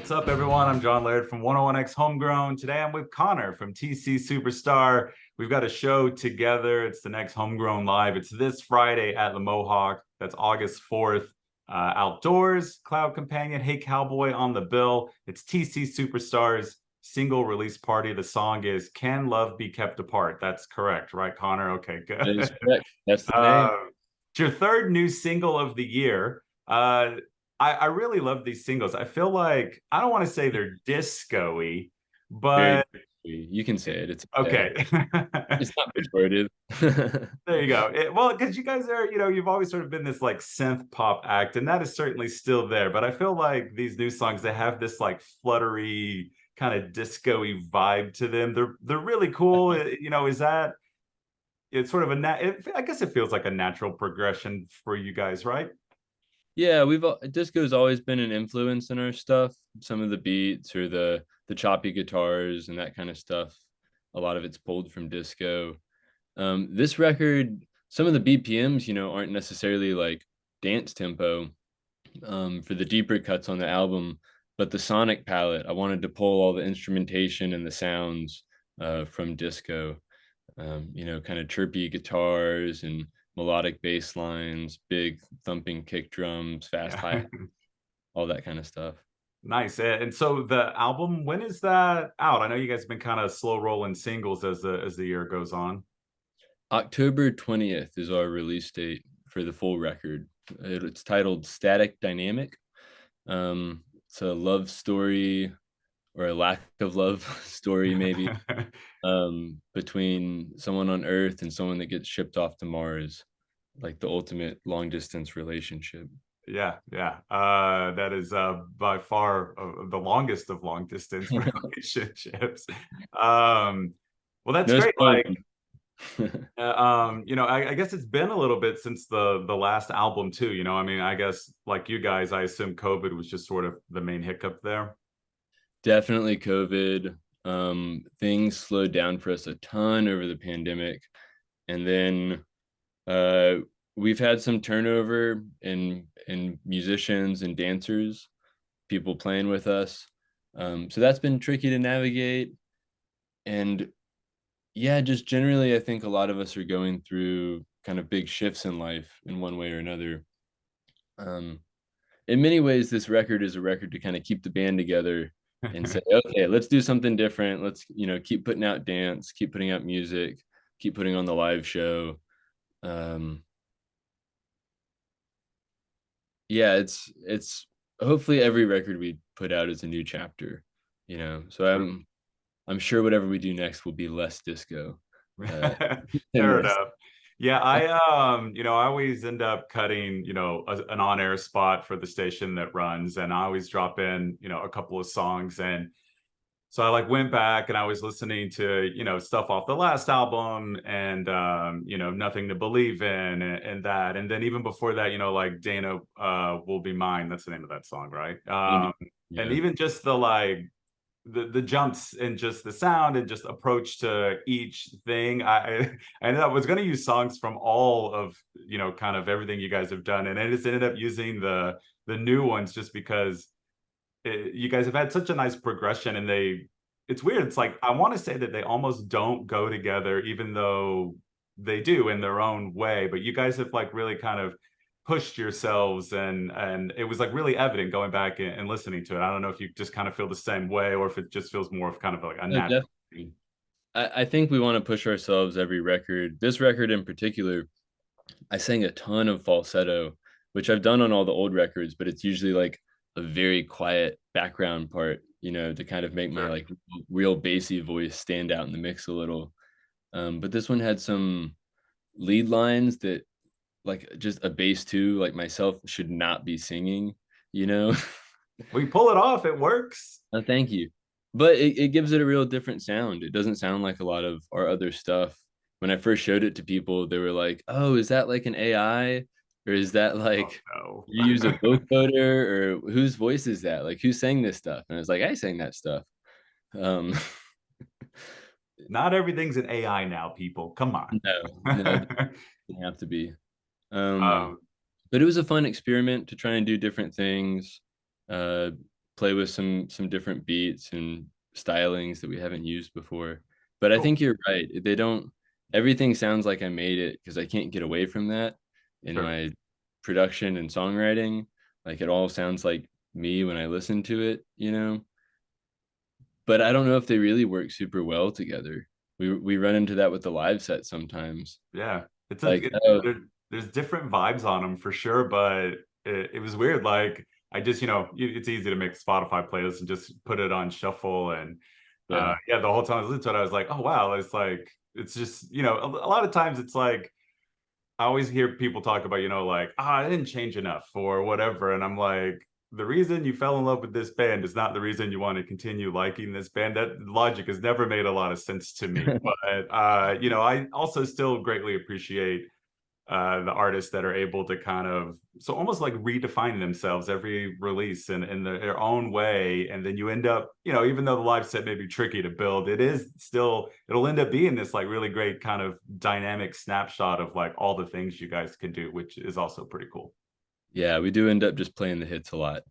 What's up, everyone? I'm John Laird from 101X Homegrown. Today I'm with Connor from TC Superstar. We've got a show together. It's the next Homegrown Live. It's this Friday at the Mohawk. That's August 4th. Outdoors, Cloud Companion, Hey Cowboy on the bill. It's TC Superstar's single release party. The song is Can Love Be Kept Apart? That's correct, right, Connor? Okay, That is good. correct. That's the Uh, name. it's your third new single of the year. I really love these singles. I feel like I don't want to say they're disco-y, Very, but you can say it. It's okay. okay. It's not pejorative. There you go. Well, because you guys are, you've always sort of been this like synth pop act, and that is certainly still there. But I feel like these new songs, they have this like fluttery, kind of disco-y vibe to them. They're really cool. Is that it's sort of I guess it feels like a natural progression for you guys, right? Yeah, disco's always been an influence in our stuff. Some of the beats or the choppy guitars and that kind of stuff. A lot of it's pulled from disco. This record, some of the BPMs, aren't necessarily like dance tempo. For the deeper cuts on the album, but the sonic palette, I wanted to pull all the instrumentation and the sounds from disco. Kind of chirpy guitars and melodic bass lines, big thumping kick drums, fast hi, all that kind of stuff. Nice. And so the album, when is that out? I know you guys have been kind of slow rolling singles as the year goes on. October 20th is our release date for the full record. It's titled Static Dynamic. It's a love story or a lack of love story, maybe, between someone on Earth and someone that gets shipped off to Mars, like the ultimate long distance relationship. Yeah, yeah. That is by far the longest of long distance relationships. Well, that's No great. spoiler. I guess it's been a little bit since the last album too. I mean, I guess like you guys, I assume COVID was just sort of the main hiccup there. Definitely COVID. Things slowed down for us a ton over the pandemic. And then uh, we've had some turnover in musicians and dancers, people playing with us. So that's been tricky to navigate. And yeah, just generally, I think a lot of us are going through kind of big shifts in life in one way or another. Um, in many ways, this record is a record to kind of keep the band together and say, okay, let's do something different. Let's, keep putting out dance, keep putting out music, keep putting on the live show. Um, yeah, it's hopefully every record we put out is a new chapter, So I'm sure whatever we do next will be less disco. Uh, than Fair this. enough. Yeah, I always end up cutting, an on-air spot for the station that runs, and I always drop in, a couple of songs. And so I like went back and I was listening to, stuff off the last album and Nothing to Believe in and that. And then even before that, like Dana Will Be Mine. That's the name of that song, right? And Yeah. even just the jumps and just the sound and just approach to each thing. I ended up was going to use songs from all of kind of everything you guys have done, and I just ended up using the new ones just because you guys have had such a nice progression, and it's weird. It's like I want to say that they almost don't go together, even though they do in their own way. But you guys have like really kind of pushed yourselves, and it was like really evident going back and listening to it. I don't know if you just kind of feel the same way or if it just feels more of kind of like a No, natural definitely. thing. I think we want to push ourselves every record. This record in particular, I sang a ton of falsetto, which I've done on all the old records, but it's usually like a very quiet background part, to kind of make my Sure. like real bassy voice stand out in the mix a little. But this one had some lead lines that like just a bass two, like myself, should not be singing, you know? We pull it off. It works. Thank you. But it gives it a real different sound. It doesn't sound like a lot of our other stuff. When I first showed it to people, they were like, "Oh, is that like an AI? Or is that Oh like no. you use a vocoder? Or whose voice is that? Like who sang this stuff?" And I was like, "I sang that stuff." Um, Not everything's an AI now, people. Come on. no, it doesn't have to be. Um, um, but it was a fun experiment to try and do different things. Uh, play with some different beats and stylings that we haven't used before. But I Cool. think you're right. They don't everything sounds like I made it because I can't get away from that in Sure. my production and songwriting. Like it all sounds like me when I listen to it, you know. But I don't know if they really work super well together. We run into that with the live set sometimes. Yeah. Like, oh There's different vibes on them for sure, but it was weird. Like I just, it's easy to make Spotify playlists and just put it on shuffle. And yeah. yeah, the whole time I was listening to it, I was like, oh wow, it's like, it's just, a lot of times it's like, I always hear people talk about, like, I didn't change enough or whatever. And I'm like, the reason you fell in love with this band is not the reason you want to continue liking this band. That logic has never made a lot of sense to me. But, I also still greatly appreciate the artists that are able to kind of so almost like redefine themselves every release in their own way. And then you end up, even though the live set may be tricky to build, it'll end up being this like really great kind of dynamic snapshot of like all the things you guys can do, which is also pretty cool. Yeah, we do end up just playing the hits a lot.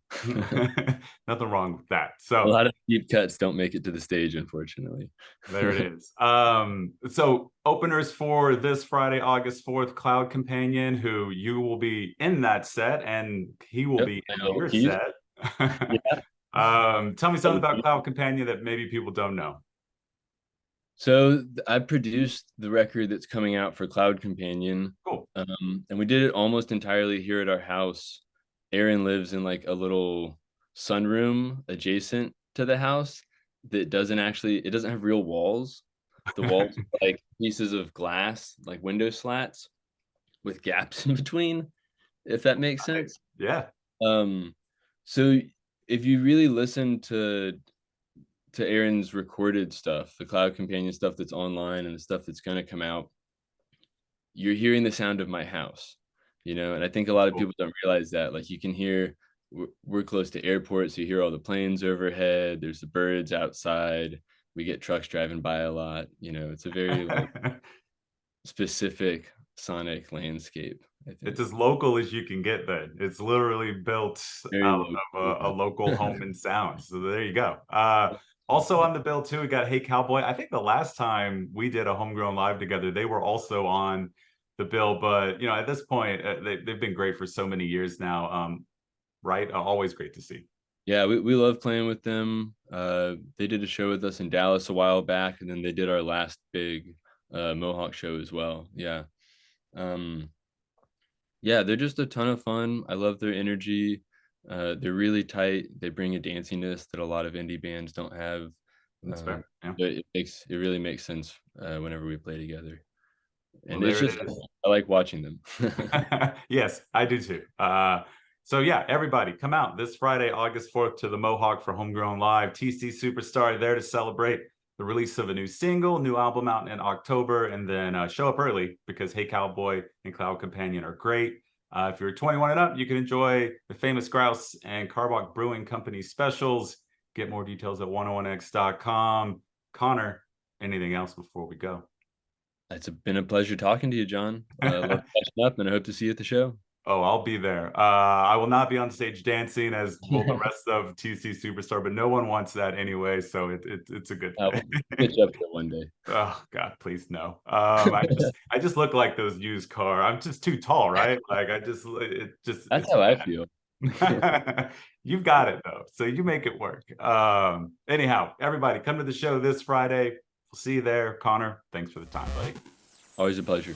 Nothing wrong with that. A So lot of deep cuts don't make it to the stage, unfortunately. there it is. So openers for this Friday, August 4th, Cloud Companion, who you will be in that set and he will Yep, be I in know your keys. set. Yeah. Tell me something about Cloud Companion that maybe people don't know. So I produced the record that's coming out for Cloud Companion. Cool. And we did it almost entirely here at our house. Aaron lives in like a little sunroom adjacent to the house that it doesn't have real walls. The walls are like pieces of glass, like window slats with gaps in between, if that makes sense. Yeah. Um, so if you really listen to Aaron's recorded stuff, the Cloud Companion stuff that's online and the stuff that's going to come out, you're hearing the sound of my house, and I think a lot of Cool. people don't realize that. Like you can hear, we're close to airports, so you hear all the planes overhead, there's the birds outside, we get trucks driving by a lot. It's a very like specific sonic landscape, I It's think. as local as you can get then. It's literally built Very out low. of a local home and sound. So there you go. Also Yeah. on the bill too, we got Hey Cowboy. I think the last time we did a Homegrown Live together, they were also on the bill. But at this point, they've been great for so many years now. Right? Always great to see. Yeah, we love playing with them. They did a show with us in Dallas a while back, and then they did our last big Mohawk show as well. Yeah. Um, yeah, they're just a ton of fun. I love their energy. They're really tight. They bring a danciness that a lot of indie bands don't have. That's Um, fair. Yeah. but it really makes sense whenever we play together. Well, And it's there it just is. I like watching them. Yes, I do too. So yeah, everybody come out this Friday, August 4th to the Mohawk for Homegrown Live. TC Superstar there to celebrate the release of a new single, new album out in October, and then show up early because Hey Cowboy and Cloud Companion are great. If you're 21 and up, you can enjoy the Famous Grouse and Carbach Brewing Company specials. Get more details at 101x.com. Connor, anything else before we go? It's been a pleasure talking to you, John. Love catching up, and I hope to see you at the show. Oh, I'll be there. I will not be on stage dancing as will the rest of TC Superstar, but no one wants that anyway, so it's a good We'll thing. get you up there one day. Oh God, please no. I just look like those used car. I'm just too tall, right? Like That's it's how I feel. bad. You've got it though, so you make it work. Anyhow, everybody come to the show this Friday. We'll see you there. Connor, thanks for the time, buddy. Always a pleasure.